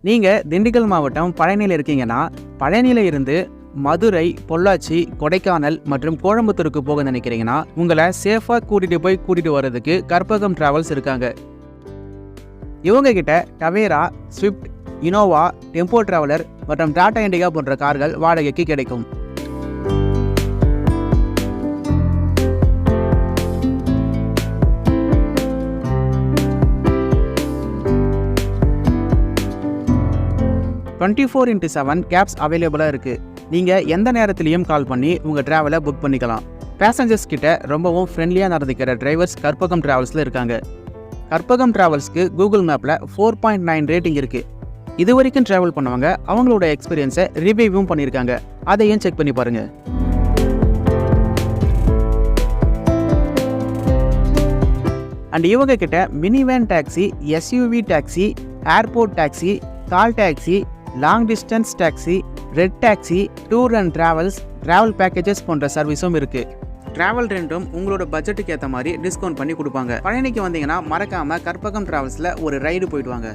நீங்கள் திண்டுக்கல் மாவட்டம் பழனியில் இருக்கீங்கன்னா, பழனியில் இருந்து மதுரை, பொள்ளாச்சி, கொடைக்கானல் மற்றும் கோயம்புத்தூருக்கு போக நினைக்கிறீங்கன்னா, உங்களை சேஃபாக கூட்டிகிட்டு வர்றதுக்கு கற்பகம் டிராவல்ஸ் இருக்காங்க. இவங்க கிட்ட Tavera, Swift, Innova, tempo traveller மற்றும் டாடா இண்டிகா போன்ற கார்கள் வாடகைக்கு கிடைக்கும். (24x7) கேப்ஸ் அவைலபிளாக இருக்குது. நீங்கள் எந்த நேரத்திலையும் கால் பண்ணி உங்கள் ட்ராவலை புக் பண்ணிக்கலாம். பேசஞ்சர்ஸ் கிட்ட ரொம்பவும் ஃப்ரெண்ட்லியாக நடந்துக்கிற டிரைவர்ஸ் கற்பகம் டிராவல்ஸில் இருக்காங்க. கற்பகம் டிராவல்ஸ்க்கு கூகுள் மேப்பில் 4.9 ரேட்டிங் இருக்குது. இது வரைக்கும் ட்ராவல் பண்ணவங்க அவங்களோட எக்ஸ்பீரியன்ஸை ரிவ்யூவும் பண்ணியிருக்காங்க. அதையும் செக் பண்ணி பாருங்கள். அண்ட் இவங்க கிட்ட mini van taxi, SUV taxi, airport taxi, call taxi, long distance taxi, red taxi, tour and travel packages போன்ற சர்வீஸும் இருக்குது. டிராவல் ரெண்டும் உங்களோட பட்ஜெட்டுக்கு ஏற்ற மாதிரி டிஸ்கவுண்ட் பண்ணி கொடுப்பாங்க. பழனிக்கு வந்தீங்கன்னா மறக்காமல் கற்பகம் டிராவல்ஸில் ஒரு ரைடு போயிட்டு வாங்க.